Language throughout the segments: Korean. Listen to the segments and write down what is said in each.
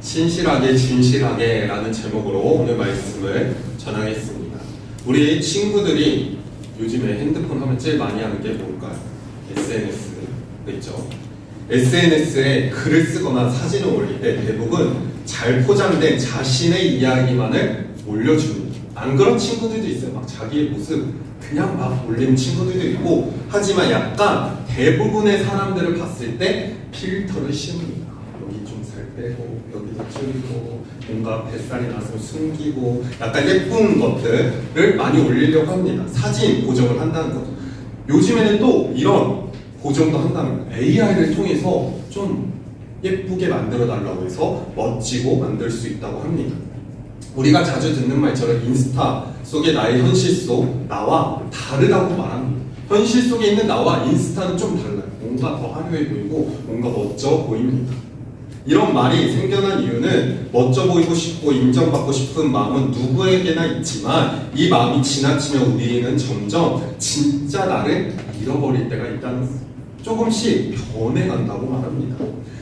신실하게 진실하게 라는 제목으로 오늘 말씀을 전하겠습니다. 우리 친구들이 요즘에 핸드폰 하면 제일 많이 하는 게 뭘까요? SNS겠죠. SNS에 글을 쓰거나 사진을 올릴 때 대부분 잘 포장된 자신의 이야기만을 올려줍니다. 안 그런 친구들도 있어요. 막 자기의 모습 그냥 막 올리는 친구들도 있고, 하지만 약간 대부분의 사람들을 봤을 때 필터를 씌웁니다. 여기 좀 살 빼고 여기도 줄이고 뭔가 뱃살이 나서 숨기고 약간 예쁜 것들을 많이 올리려고 합니다. 사진 보정을 한다는 거죠. 요즘에는 또 이런 보정도 한다는 거예요. AI를 통해서 좀 예쁘게 만들어 달라고 해서 멋지고 만들 수 있다고 합니다. 우리가 자주 듣는 말처럼 인스타 속의 나의 현실 속 나와 다르다고 말합니다. 현실 속에 있는 나와 인스타는 좀 달라요. 뭔가 더 화려해 보이고 뭔가 멋져 보입니다. 이런 말이 생겨난 이유는 멋져 보이고 싶고 인정받고 싶은 마음은 누구에게나 있지만 이 마음이 지나치면 우리는 점점 진짜 나를 잃어버릴 때가 있다는 거예요. 조금씩 변해간다고 말합니다.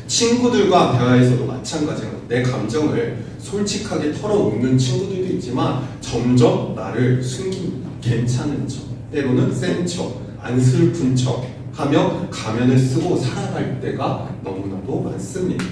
친구들과 대화에서도 마찬가지예요. 내 감정을 솔직하게 털어놓는 친구들도 있지만 점점 나를 숨깁니다. 괜찮은 척, 때로는 센 척, 안 슬픈 척 하며 가면을 쓰고 살아갈 때가 너무나도 많습니다.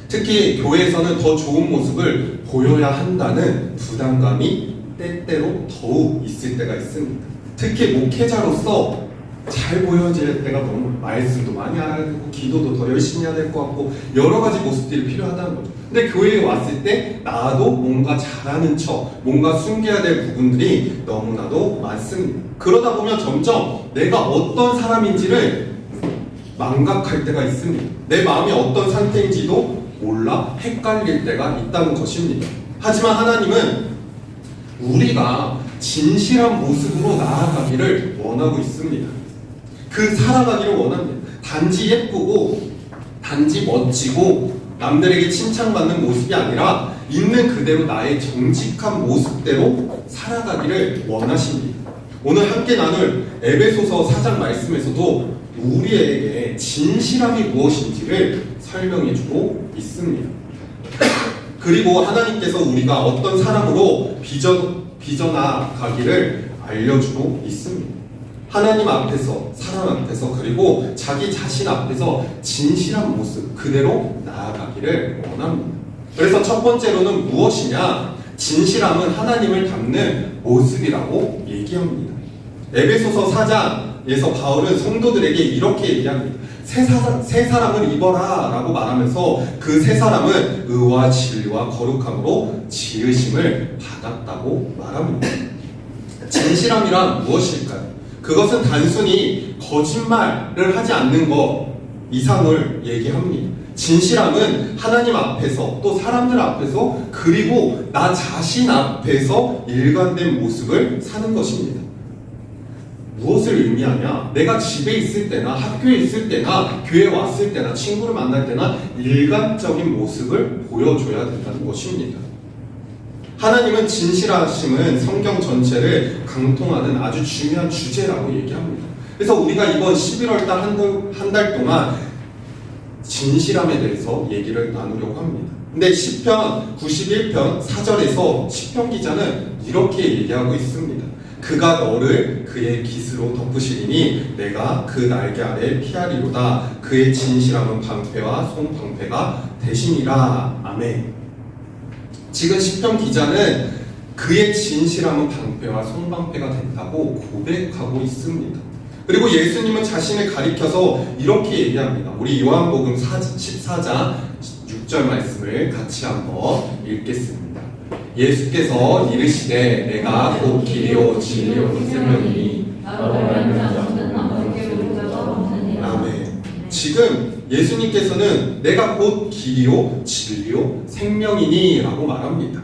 특히 교회에서는 더 좋은 모습을 보여야 한다는 부담감이 때때로 더욱 있을 때가 있습니다. 특히 목회자로서 잘 보여질 때가 너무 말씀도 많이 알아야 되고 기도도 더 열심히 해야 될 것 같고 여러 가지 모습들이 필요하다는 거죠. 근데 교회에 왔을 때 나도 뭔가 잘하는 척, 뭔가 숨겨야 될 부분들이 너무나도 많습니다. 그러다 보면 점점 내가 어떤 사람인지를 망각할 때가 있습니다. 내 마음이 어떤 상태인지도 몰라 헷갈릴 때가 있다는 것입니다. 하지만 하나님은 우리가 진실한 모습으로 나아가기를 원하고 있습니다. 그 살아가기를 원합니다. 단지 예쁘고 단지 멋지고 남들에게 칭찬받는 모습이 아니라 있는 그대로 나의 정직한 모습대로 살아가기를 원하십니다. 오늘 함께 나눌 에베소서 4장 말씀에서도 우리에게 진실함이 무엇인지를 설명해주고 있습니다. 그리고 하나님께서 우리가 어떤 사람으로 빚어나가기를 알려주고 있습니다. 하나님 앞에서, 사람 앞에서, 그리고 자기 자신 앞에서 진실한 모습 그대로 나아가기를 원합니다. 그래서 첫 번째로는 무엇이냐? 진실함은 하나님을 닮는 모습이라고 얘기합니다. 에베소서 4장에서 바울은 성도들에게 이렇게 얘기합니다. 새 사람을 입어라 라고 말하면서 그 새 사람은 의와 진리와 거룩함으로 지으심을 받았다고 말합니다. 진실함이란 무엇일까요? 그것은 단순히 거짓말을 하지 않는 것 이상을 얘기합니다. 진실함은 하나님 앞에서 또 사람들 앞에서 그리고 나 자신 앞에서 일관된 모습을 사는 것입니다. 무엇을 의미하냐? 내가 집에 있을 때나 학교에 있을 때나 교회에 왔을 때나 친구를 만날 때나 일관적인 모습을 보여줘야 된다는 것입니다. 하나님은 진실하심은 성경 전체를 강통하는 아주 중요한 주제라고 얘기합니다. 그래서 우리가 이번 11월 달 한 달 동안 진실함에 대해서 얘기를 나누려고 합니다. 근데 시편 91편 4절에서 시편 기자는 이렇게 얘기하고 있습니다. 그가 너를 그의 깃으로 덮으시리니 내가 그 날개 아래 피하리로다. 그의 진실함은 방패와 손방패가 되시니라. 아멘. 지금 시편 기자는 그의 진실함은 방패와 손방패가 된다고 고백하고 있습니다. 그리고 예수님은 자신을 가리켜서 이렇게 얘기합니다. 우리 요한복음 14장 6절 말씀을 같이 한번 읽겠습니다. 예수께서 이르시되 내가 곧 길이요 진리요 생명이니 아멘. 지금 예수님께서는 내가 곧 길이요 진리요 생명이니 라고 말합니다.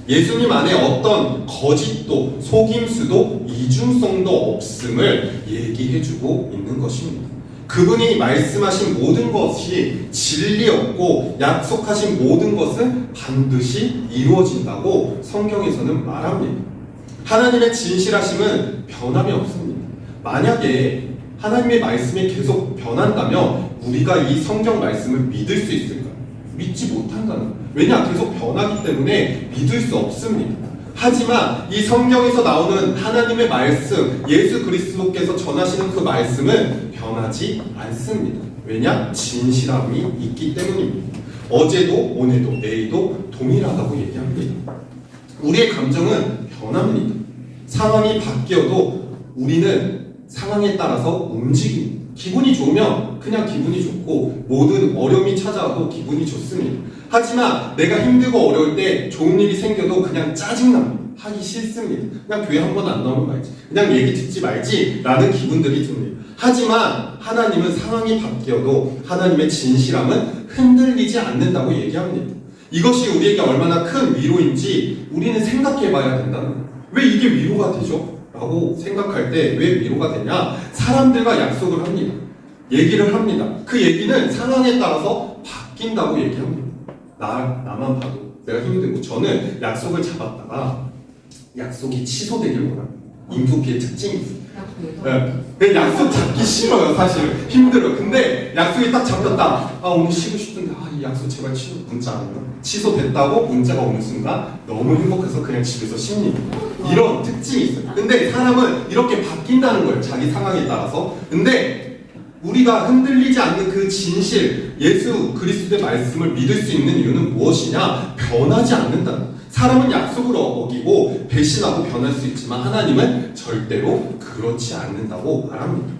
예수님 안에 어떤 거짓도 속임수도 이중성도 없음을 얘기해주고 있는 것입니다. 그분이 말씀하신 모든 것이 진리였고 약속하신 모든 것은 반드시 이루어진다고 성경에서는 말합니다. 하나님의 진실하심은 변함이 없습니다. 만약에 하나님의 말씀이 계속 변한다면 우리가 이 성경 말씀을 믿을 수 있을까요? 믿지 못한다는 거예요. 왜냐? 계속 변하기 때문에 믿을 수 없습니다. 하지만 이 성경에서 나오는 하나님의 말씀, 예수 그리스도께서 전하시는 그 말씀은 변하지 않습니다. 왜냐? 진실함이 있기 때문입니다. 어제도 오늘도 내일도 동일하다고 얘기합니다. 우리의 감정은 변합니다. 상황이 바뀌어도 우리는 상황에 따라서 움직입니다. 기분이 좋으면 그냥 기분이 좋고 모든 어려움이 찾아와도 기분이 좋습니다. 하지만 내가 힘들고 어려울 때 좋은 일이 생겨도 그냥 짜증납니다. 하기 싫습니다. 그냥 교회 한 번 안 나오면 말지, 그냥 얘기 듣지 말지 라는 기분들이 듭니다. 하지만 하나님은 상황이 바뀌어도 하나님의 진실함은 흔들리지 않는다고 얘기합니다. 이것이 우리에게 얼마나 큰 위로인지 우리는 생각해 봐야 된다는 거예요. 왜 이게 위로가 되죠? 라고 생각할 때 왜 위로가 되냐? 사람들과 약속을 합니다. 얘기를 합니다. 그 얘기는 상황에 따라서 바뀐다고 얘기합니다. 나만 봐도 내가 힘들고, 저는 약속을 잡았다가 약속이 취소되길 원합니다. 인프피의 특징이 있어요. 네. 약속 잡기 싫어요. 사실 힘들어요. 근데 약속이 딱 잡혔다. 오늘 쉬고 싶은데 이 약속 제발 문자 안 오면 취소됐다고 문자가 오는 순간 너무 행복해서 그냥 집에서 쉽니다. 이런 특징이 있어요. 근데 사람은 이렇게 바뀐다는 거예요. 자기 상황에 따라서. 근데 우리가 흔들리지 않는 그 진실, 예수 그리스도의 말씀을 믿을 수 있는 이유는 무엇이냐? 변하지 않는다는 거예요. 사람은 약속을 어기고 배신하고 변할 수 있지만 하나님은 절대로 그렇지 않는다고 말합니다.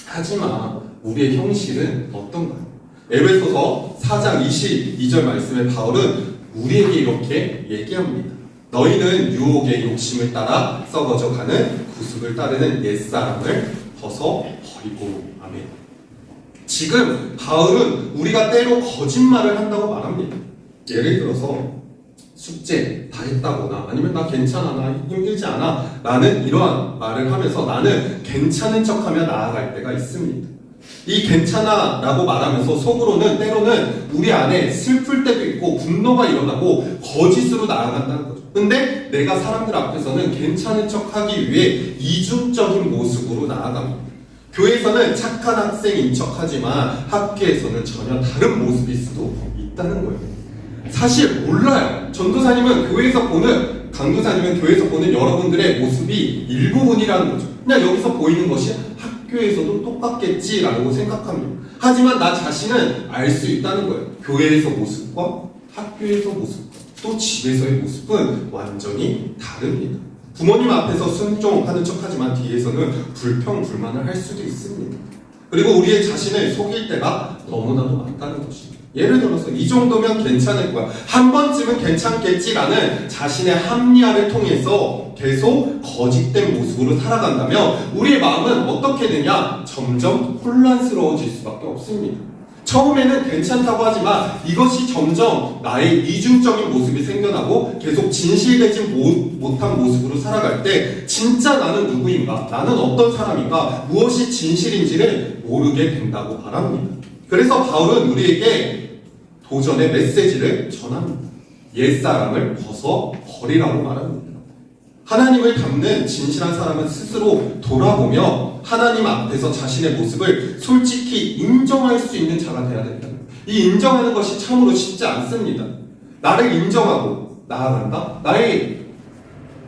하지만 우리의 현실은 어떤가요? 에베소서 4장 22절 말씀에 바울은 우리에게 이렇게 얘기합니다. 너희는 유혹의 욕심을 따라 썩어져 가는 구습을 따르는 옛사람을 벗어버리고. 아멘. 지금 바울은 우리가 때로 거짓말을 한다고 말합니다. 예를 들어서 숙제 다 했다거나 아니면 나 괜찮아, 나 힘들지 않아 라는 이러한 말을 하면서 나는 괜찮은 척하며 나아갈 때가 있습니다. 이 괜찮아 라고 말하면서 속으로는 때로는 우리 안에 슬플 때도 있고 분노가 일어나고 거짓으로 나아간다는 거죠. 근데 내가 사람들 앞에서는 괜찮은 척하기 위해 이중적인 모습으로 나아갑니다. 교회에서는 착한 학생인 척하지만 학교에서는 전혀 다른 모습일 수도 있다는 거예요. 사실 몰라요. 전도사님은 교회에서 보는, 강도사님은 교회에서 보는 여러분들의 모습이 일부분이라는 거죠. 그냥 여기서 보이는 것이 학교에서도 똑같겠지라고 생각합니다. 하지만 나 자신은 알 수 있다는 거예요. 교회에서 모습과 학교에서 모습과 또 집에서의 모습은 완전히 다릅니다. 부모님 앞에서 순종하는 척하지만 뒤에서는 불평불만을 할 수도 있습니다. 그리고 우리의 자신을 속일 때가 너무나도 많다는 것입니다. 예를 들어서 이 정도면 괜찮을 거야, 한 번쯤은 괜찮겠지라는 자신의 합리화를 통해서 계속 거짓된 모습으로 살아간다면 우리의 마음은 어떻게 되냐? 점점 혼란스러워질 수밖에 없습니다. 처음에는 괜찮다고 하지만 이것이 점점 나의 이중적인 모습이 생겨나고 계속 진실되지 못한 모습으로 살아갈 때 진짜 나는 누구인가? 나는 어떤 사람인가? 무엇이 진실인지를 모르게 된다고 말합니다. 그래서 바울은 우리에게 도전의 메시지를 전합니다. 옛사람을 벗어버리라고 말합니다. 하나님을 닮는 진실한 사람은 스스로 돌아보며 하나님 앞에서 자신의 모습을 솔직히 인정할 수 있는 자가 되어야 된다. 이 인정하는 것이 참으로 쉽지 않습니다. 나를 인정하고 나아간다? 나의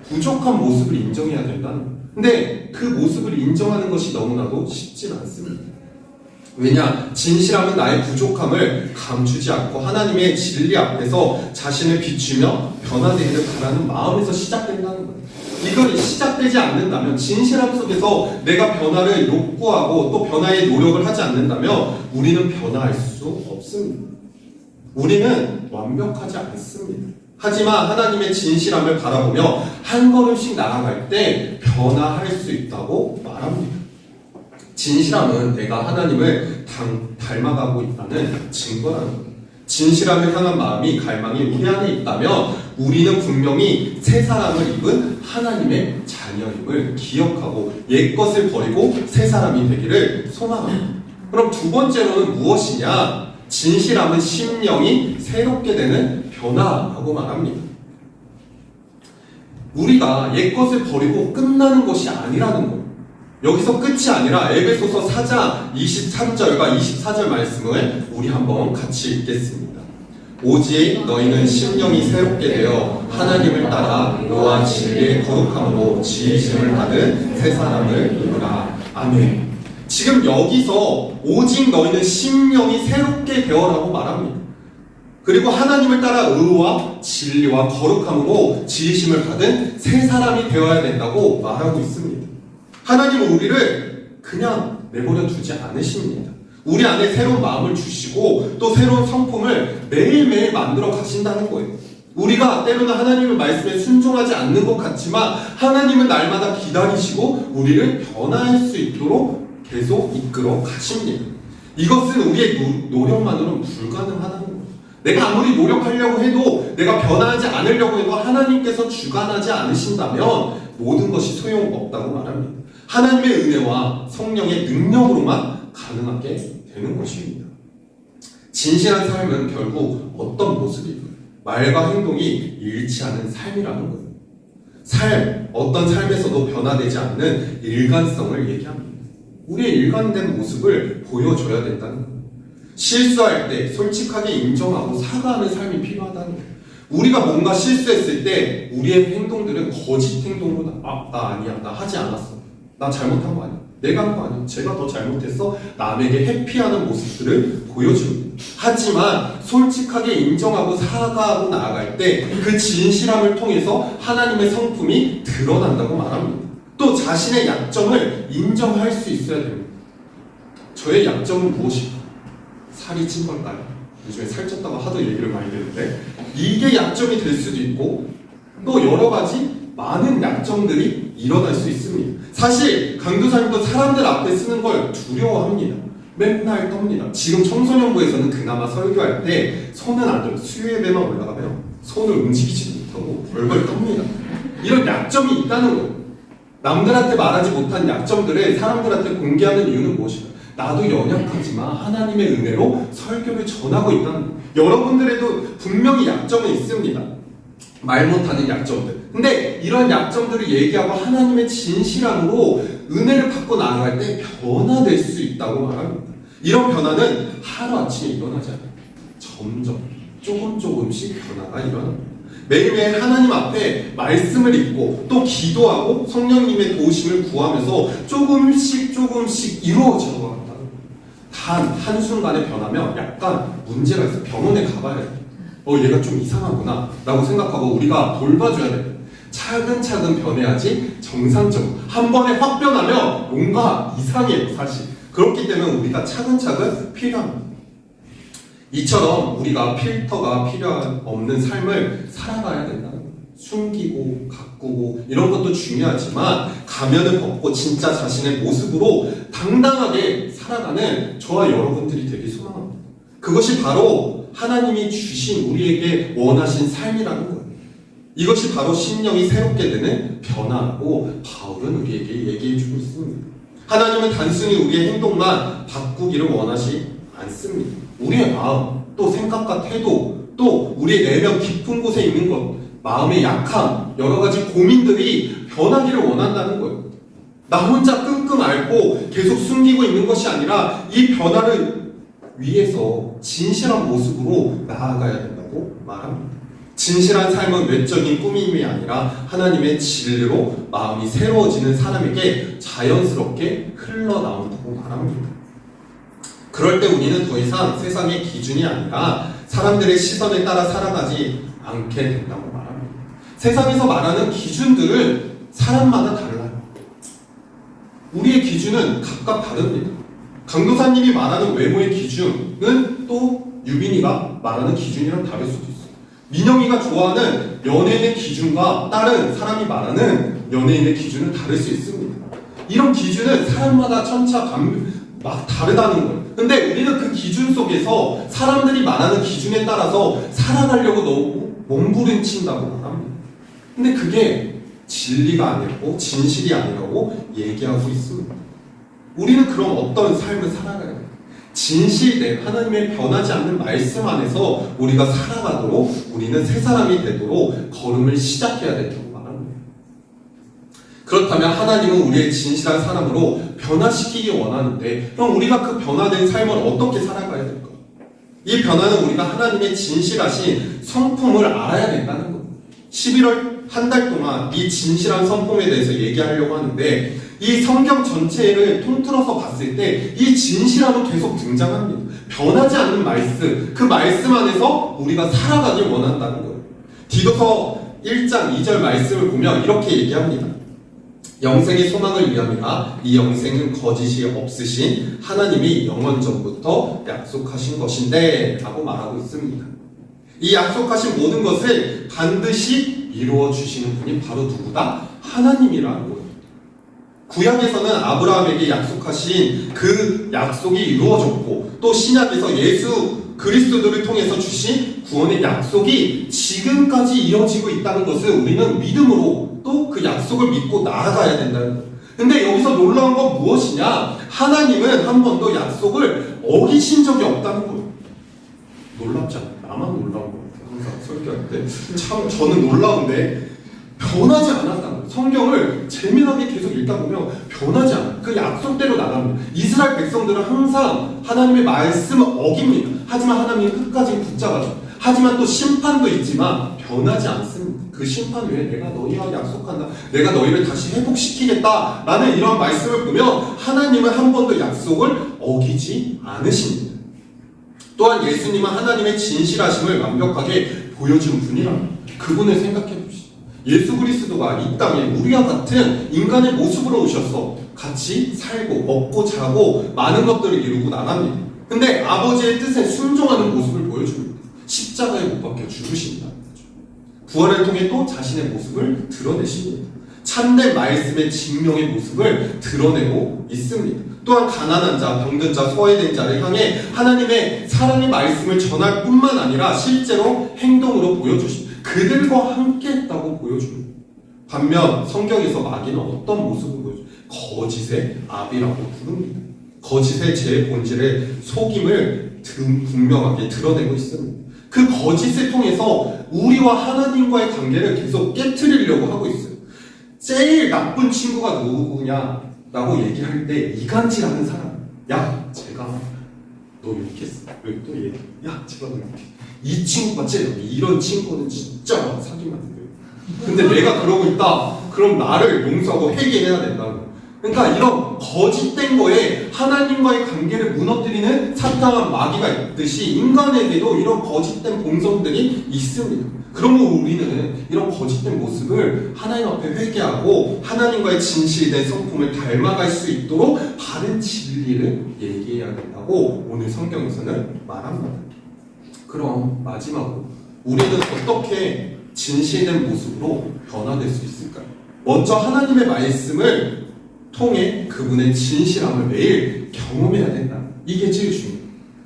부족한 모습을 인정해야 된다는 거예요. 근데 그 모습을 인정하는 것이 너무나도 쉽지 않습니다. 왜냐? 진실함은 나의 부족함을 감추지 않고 하나님의 진리 앞에서 자신을 비추며 변화되기를 바라는 마음에서 시작된다는 거예요. 이걸 시작되지 않는다면, 진실함 속에서 내가 변화를 욕구하고 또 변화의 노력을 하지 않는다면 우리는 변화할 수 없습니다. 우리는 완벽하지 않습니다. 하지만 하나님의 진실함을 바라보며 한 걸음씩 나아갈 때 변화할 수 있다고 말합니다. 진실함은 내가 하나님을 닮아가고 있다는 증거라는 거예요. 진실함을 향한 마음이, 갈망이 우리 안에 있다면 우리는 분명히 새 사람을 입은 하나님의 자녀임을 기억하고 옛것을 버리고 새 사람이 되기를 소망합니다. 그럼 두 번째로는 무엇이냐? 진실함은 심령이 새롭게 되는 변화라고 말합니다. 우리가 옛것을 버리고 끝나는 것이 아니라는 거예요. 여기서 끝이 아니라 에베소서 4장 23절과 24절 말씀을 우리 한번 같이 읽겠습니다. 오직 너희는 심령이 새롭게 되어 하나님을 따라 너와 진리의 거룩함으로 지으심을 받은 새 사람을 이루라. 아멘. 지금 여기서 오직 너희는 심령이 새롭게 되어라고 말합니다. 그리고 하나님을 따라 의와 진리와 거룩함으로 지으심을 받은 새 사람이 되어야 된다고 말하고 있습니다. 하나님은 우리를 그냥 내버려 두지 않으십니다. 우리 안에 새로운 마음을 주시고 또 새로운 성품을 매일매일 만들어 가신다는 거예요. 우리가 때로는 하나님의 말씀에 순종하지 않는 것 같지만 하나님은 날마다 기다리시고 우리를 변화할 수 있도록 계속 이끌어 가십니다. 이것은 우리의 노력만으로는 불가능하다는 거예요. 내가 아무리 노력하려고 해도 내가 변화하지 않으려고 해도 하나님께서 주관하지 않으신다면 모든 것이 소용없다고 말합니다. 하나님의 은혜와 성령의 능력으로만 가능하게 되는 것입니다. 진실한 삶은 결국 어떤 모습이고 말과 행동이 일치하는 삶이라는 거예요. 어떤 삶에서도 변화되지 않는 일관성을 얘기합니다. 우리의 일관된 모습을 보여줘야 된다는 거예요. 실수할 때 솔직하게 인정하고 사과하는 삶이 필요하다는 거예요. 우리가 뭔가 실수했을 때 우리의 행동들은 거짓 행동으로 나 아니야, 나 하지 않았어, 나 잘못한 거 아니야, 내가 한 거 아니야, 제가 더 잘못했어, 남에게 회피하는 모습들을 보여줍니다. 하지만 솔직하게 인정하고 사과하고 나아갈 때 그 진실함을 통해서 하나님의 성품이 드러난다고 말합니다. 또 자신의 약점을 인정할 수 있어야 됩니다. 저의 약점은 무엇일까? 살이 찐 걸까요? 요즘에 살쪘다고 하도 얘기를 많이 듣는데 이게 약점이 될 수도 있고 또 여러 가지 많은 약점들이 일어날 수 있습니다. 사실 강도사님도 사람들 앞에 쓰는 걸 두려워합니다. 맨날 떱니다. 지금 청소년부에서는 그나마 설교할 때 손은 안 들어요. 수요예배만 올라가면 손을 움직이지도 못하고 벌벌 떱니다. 이런 약점이 있다는 거예요. 남들한테 말하지 못한 약점들을 사람들한테 공개하는 이유는 무엇일까요? 나도 연약하지만 하나님의 은혜로 설교를 전하고 있다는 거예요. 여러분들에도 분명히 약점은 있습니다. 말 못하는 약점들. 근데 이런 약점들을 얘기하고 하나님의 진실함으로 은혜를 받고 나아갈 때 변화될 수 있다고 말합니다. 이런 변화는 하루아침에 일어나지 않아요. 점점 조금씩 변화가 일어납니다. 매일매일 하나님 앞에 말씀을 읽고 또 기도하고 성령님의 도우심을 구하면서 조금씩 이루어져 간다. 단 한순간에 변하면 약간 문제가 있어. 병원에 가봐야 돼. 얘가 좀 이상하구나 라고 생각하고 우리가 돌봐줘야 돼. 차근차근 변해야지 정상적으로. 한 번에 확 변하면 뭔가 이상해요, 사실. 그렇기 때문에 우리가 차근차근 필요합니다. 이처럼 우리가 필터가 없는 삶을 살아가야 된다는 거예요. 숨기고 가꾸고 이런 것도 중요하지만 가면을 벗고 진짜 자신의 모습으로 당당하게 살아가는 저와 여러분들이 되길 소망합니다. 그것이 바로 하나님이 주신 우리에게 원하신 삶이라는 거예요. 이것이 바로 심령이 새롭게 되는 변화라고 바울은 우리에게 얘기해주고 있습니다. 하나님은 단순히 우리의 행동만 바꾸기를 원하지 않습니다. 우리의 마음, 또 생각과 태도, 또 우리의 내면 깊은 곳에 있는 것, 마음의 약함, 여러 가지 고민들이 변하기를 원한다는 거예요. 나 혼자 끙끙 앓고 계속 숨기고 있는 것이 아니라 이 변화를 위해서 진실한 모습으로 나아가야 된다고 말합니다. 진실한 삶은 외적인 꾸밈이 아니라 하나님의 진리로 마음이 새로워지는 사람에게 자연스럽게 흘러나온다고 말합니다. 그럴 때 우리는 더 이상 세상의 기준이 아니라 사람들의 시선에 따라 살아가지 않게 된다고 말합니다. 세상에서 말하는 기준들은 사람마다 달라요. 우리의 기준은 각각 다릅니다. 강도사님이 말하는 외모의 기준은 또 유빈이가 말하는 기준이랑 다를 수도 있어요. 민영이가 좋아하는 연예인의 기준과 다른 사람이 말하는 연예인의 기준은 다를 수 있습니다. 이런 기준은 사람마다 막 다르다는 거예요. 근데 우리는 그 기준 속에서 사람들이 말하는 기준에 따라서 살아가려고 너무 몸부림친다고 말합니다. 근데 그게 진리가 아니고 진실이 아니라고 얘기하고 있습니다. 우리는 그럼 어떤 삶을 살아가야 돼요? 진실된 하나님의 변하지 않는 말씀 안에서 우리가 살아가도록 우리는 새 사람이 되도록 걸음을 시작해야 된다고 말합니다. 그렇다면 하나님은 우리의 진실한 사람으로 변화시키기 원하는데 그럼 우리가 그 변화된 삶을 어떻게 살아가야 될까? 이 변화는 우리가 하나님의 진실하신 성품을 알아야 된다는 거예요. 11월 한 달 동안 이 진실한 성품에 대해서 얘기하려고 하는데 이 성경 전체를 통틀어서 봤을 때 이 진실함은 계속 등장합니다. 변하지 않는 말씀, 그 말씀 안에서 우리가 살아가길 원한다는 거예요. 디도서 1장 2절 말씀을 보면 이렇게 얘기합니다. 영생의 소망을 위함이라 이 영생은 거짓이 없으신 하나님이 영원 전부터 약속하신 것인데 라고 말하고 있습니다. 이 약속하신 모든 것을 반드시 이루어 주시는 분이 바로 누구다? 하나님이라는 거예요. 구약에서는 아브라함에게 약속하신 그 약속이 이루어졌고 또 신약에서 예수 그리스도를 통해서 주신 구원의 약속이 지금까지 이어지고 있다는 것을 우리는 믿음으로 또 그 약속을 믿고 나아가야 된다는 거예요. 근데 여기서 놀라운 건 무엇이냐? 하나님은 한 번도 약속을 어기신 적이 없다는 거예요. 놀랍지 않아요? 나만 놀라운 것 같아요. 항상 설교할 때. 참 저는 놀라운데 변하지 않았다는 거예요. 성경을 재미나게 계속 읽다 보면 변하지 않아요. 그 약속대로 나갑니다. 이스라엘 백성들은 항상 하나님의 말씀을 어깁니다. 하지만 하나님은 끝까지 붙잡아요. 하지만 또 심판도 있지만 변하지 않습니다. 그 심판 외에 내가 너희와 약속한다. 내가 너희를 다시 회복시키겠다. 라는 이런 말씀을 보면 하나님은 한 번도 약속을 어기지 않으십니다. 또한 예수님은 하나님의 진실하심을 완벽하게 보여준 분이랍니다. 그분을 생각해 봅시다. 예수 그리스도가 이 땅에 우리와 같은 인간의 모습으로 오셔서 같이 살고 먹고 자고 많은 것들을 이루고 나갑니다. 근데 아버지의 뜻에 순종하는 모습을 보여줍니다. 십자가에 못 박혀 죽으신다. 부활을 통해 또 자신의 모습을 드러내십니다. 참된 말씀의 증명의 모습을 드러내고 있습니다. 또한 가난한 자, 병든 자, 소외된 자를 향해 하나님의 사랑의 말씀을 전할 뿐만 아니라 실제로 행동으로 보여주십니다. 그들과 함께 했다고 보여줍니다. 반면 성경에서 마귀는 어떤 모습을 보여줍니다. 거짓의 아비라고 부릅니다. 거짓의 제 본질의 속임을 분명하게 드러내고 있습니다. 그 거짓을 통해서 우리와 하나님과의 관계를 계속 깨트리려고 하고 있어요. 제일 나쁜 친구가 누구냐라고 얘기할 때 이간질하는 사람. 야, 제가 너 이렇게 했어. 여기 또 얘. 야, 제가 너 이렇게. 이 친구가 제일 이런 친구는 진짜 사귀면 안 돼요. 근데 내가 그러고 있다. 그럼 나를 용서하고 회개해야 된다는 거예요. 그러니까 이런 거짓된 거에 하나님과의 관계를 무너뜨리는 사탄한 마귀가 있듯이 인간에게도 이런 거짓된 본성들이 있습니다. 그러면 우리는 이런 거짓된 모습을 하나님 앞에 회개하고 하나님과의 진실된 성품을 닮아갈 수 있도록 바른 진리를 얘기해야 된다고 오늘 성경에서는 말합니다. 그럼 마지막으로 우리는 어떻게 진실된 모습으로 변화될 수 있을까요? 먼저 하나님의 말씀을 통해 그분의 진실함을 매일 경험해야 된다. 이게 제일 중요해요.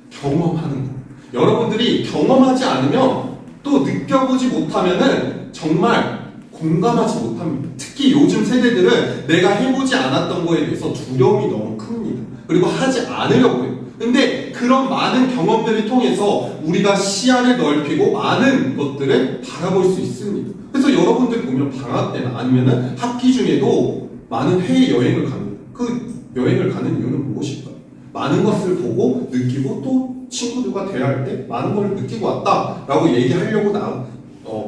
경험하는 거. 여러분들이 경험하지 않으면 또 느껴보지 못하면은 정말 공감하지 못합니다. 특히 요즘 세대들은 내가 해보지 않았던 거에 대해서 두려움이 너무 큽니다. 그리고 하지 않으려고 해요. 근데 그런 많은 경험들을 통해서 우리가 시야를 넓히고 많은 것들을 바라볼 수 있습니다. 그래서 여러분들 보면 방학 때나 아니면은 학기 중에도 많은 해외 여행을 갑니다. 그 여행을 가는 이유는 무엇일까요? 많은 것을 보고 느끼고 또 친구들과 대화할 때 많은 걸 느끼고 왔다라고 얘기하려고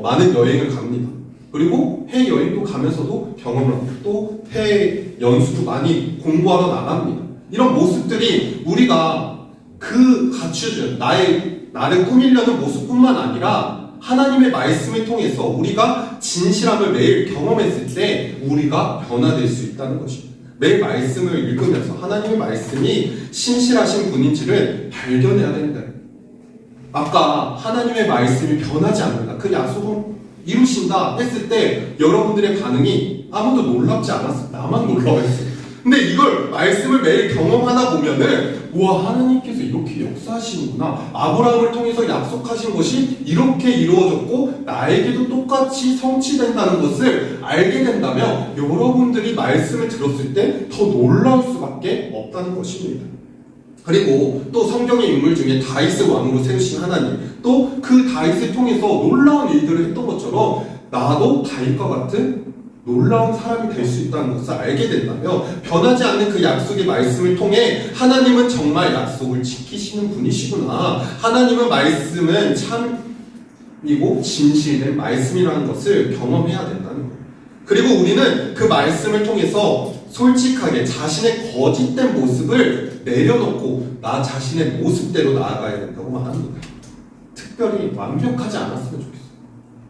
많은 여행을 갑니다. 그리고 해외 여행도 가면서도 경험을 하고 또 해외 연수도 많이 공부하러 나갑니다. 이런 모습들이 우리가 그 갖추는 나를 꾸미려는 모습뿐만 아니라 하나님의 말씀을 통해서 우리가 진실함을 매일 경험했을 때 우리가 변화될 수 있다는 것입니다. 매일 말씀을 읽으면서 하나님의 말씀이 신실하신 분인지를 발견해야 된다. 아까 하나님의 말씀이 변하지 않는다. 그 약속을 이루신다 했을 때 여러분들의 반응이 아무도 놀랍지 않았어요. 나만 놀라웠어요. 근데 이걸 말씀을 매일 경험하다 보면은 와, 하나님께서 이렇게 역사하시는구나. 아브라함을 통해서 약속하신 것이 이렇게 이루어졌고 나에게도 똑같이 성취된다는 것을 알게 된다면 여러분들이 말씀을 들었을 때 더 놀라울 수밖에 없다는 것입니다. 그리고 또 성경의 인물 중에 다윗을 왕으로 세우신 하나님, 또 그 다윗을 통해서 놀라운 일들을 했던 것처럼 나도 다윗과 같은 놀라운 사람이 될 수 있다는 것을 알게 된다며 변하지 않는 그 약속의 말씀을 통해 하나님은 정말 약속을 지키시는 분이시구나. 하나님은 말씀은 참이고 진실된 말씀이라는 것을 경험해야 된다는 거예요. 그리고 우리는 그 말씀을 통해서 솔직하게 자신의 거짓된 모습을 내려놓고 나 자신의 모습대로 나아가야 된다고 말합니다. 특별히 완벽하지 않았으면 좋겠어요.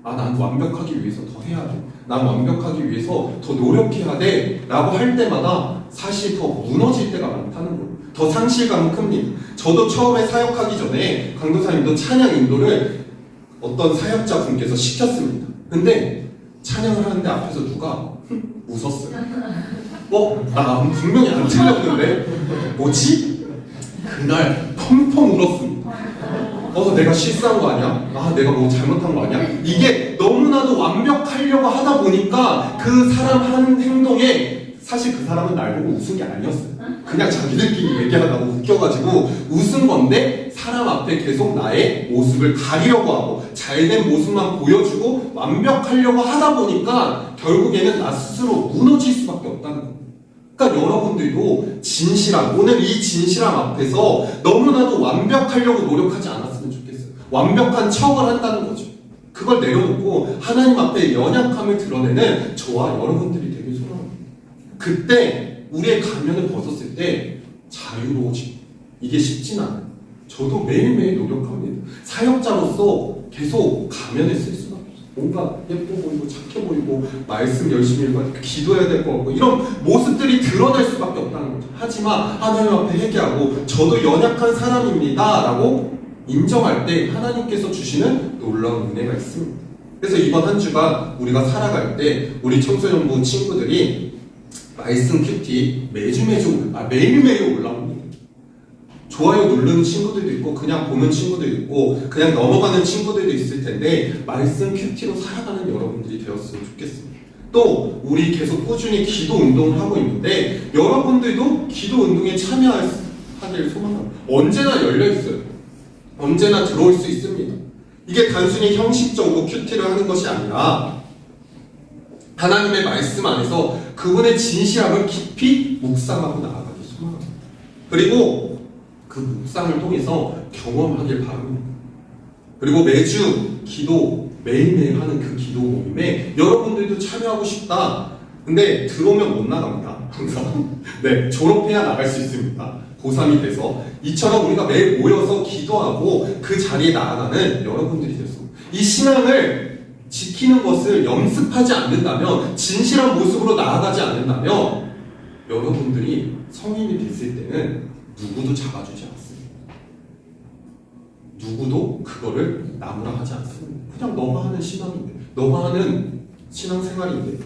난 완벽하기 위해서 더 해야 돼. 난 완벽하기 위해서 더 노력해야 돼. 라고 할 때마다 사실 더 무너질 때가 많다는 거예요. 더 상실감은 큽니다. 저도 처음에 사역하기 전에 강도사님도 찬양 인도를 어떤 사역자 분께서 시켰습니다. 근데 찬양을 하는데 앞에서 누가 웃었어요. 나 분명히 안 틀렸는데 뭐지? 그날 펑펑 울었습니다. 내가 실수한 거 아니야? 내가 뭐 잘못한 거 아니야? 이게 너무나도 완벽하려고 하다 보니까 그 사람 하는 행동에 사실 그 사람은 날 보고 웃은 게 아니었어요. 그냥 자기들끼리 얘기하다가 웃겨가지고 웃은 건데 사람 앞에 계속 나의 모습을 가리려고 하고 잘된 모습만 보여주고 완벽하려고 하다 보니까 결국에는 나 스스로 무너질 수밖에 없다는 거예요. 그러니까 여러분들도 진실함, 오늘 이 진실함 앞에서 너무나도 완벽하려고 노력하지 않았으면 좋겠어요. 완벽한 척을 한다는 거죠. 그걸 내려놓고 하나님 앞에 연약함을 드러내는 저와 여러분들이 되길 소원합니다. 그때 우리의 가면을 벗었을 때 자유로워지고 이게 쉽진 않아요. 저도 매일매일 노력합니다. 사역자로서 계속 가면을 쓸 수밖에 없어요. 뭔가 예뻐 보이고 착해 보이고 말씀 열심히 읽고 기도해야 될 것 같고 이런 모습들이 드러날 수밖에 없다는 거죠. 하지만 하나님 앞에 회개하고 저도 연약한 사람입니다 라고 인정할 때 하나님께서 주시는 놀라운 은혜가 있습니다. 그래서 이번 한 주간 우리가 살아갈 때 우리 청소년부 친구들이 말씀 큐티 매일매일 올라옵니다. 좋아요 누르는 친구들도 있고 그냥 보는 친구들도 있고 그냥 넘어가는 친구들도 있을 텐데 말씀 큐티로 살아가는 여러분들이 되었으면 좋겠습니다. 또 우리 계속 꾸준히 기도 운동을 하고 있는데 여러분들도 기도 운동에 참여하길 소망합니다. 언제나 열려있어요. 언제나 들어올 수 있습니다. 이게 단순히 형식적으로 큐티를 하는 것이 아니라 하나님의 말씀 안에서 그분의 진실함을 깊이 묵상하고 나아가길 소망합니다. 그리고 그 묵상을 통해서 경험하길 바랍니다. 그리고 매주 기도 매일매일 하는 그 기도 모임에 여러분들도 참여하고 싶다. 근데 들어오면 못 나갑니다. 항상. 졸업해야 나갈 수 있습니다. 고3이 돼서 이처럼 우리가 매일 모여서 기도하고 그 자리에 나아가는 여러분들이 됐습니다. 이 신앙을 지키는 것을 연습하지 않는다면 진실한 모습으로 나아가지 않는다면 여러분들이 성인이 됐을 때는 누구도 잡아주지 않습니다. 누구도 그거를 나무라 하지 않습니다. 그냥 너가 하는 신앙인데 너가 하는 신앙생활인데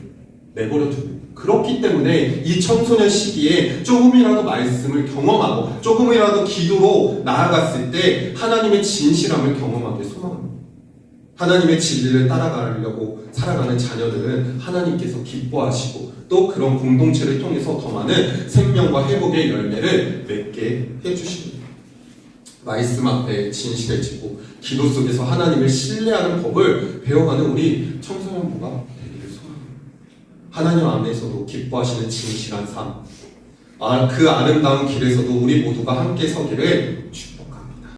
내버려 둡니다. 그렇기 때문에 이 청소년 시기에 조금이라도 말씀을 경험하고 조금이라도 기도로 나아갔을 때 하나님의 진실함을 경험하길 소망합니다. 하나님의 진리를 따라가려고 살아가는 자녀들은 하나님께서 기뻐하시고 또 그런 공동체를 통해서 더 많은 생명과 회복의 열매를 맺게 해주십니다. 말씀 앞에 진실해지고 기도 속에서 하나님을 신뢰하는 법을 배워가는 우리 청소년부가 되기를 소망합니다. 하나님 안에서도 기뻐하시는 진실한 삶, 그 아름다운 길에서도 우리 모두가 함께 서기를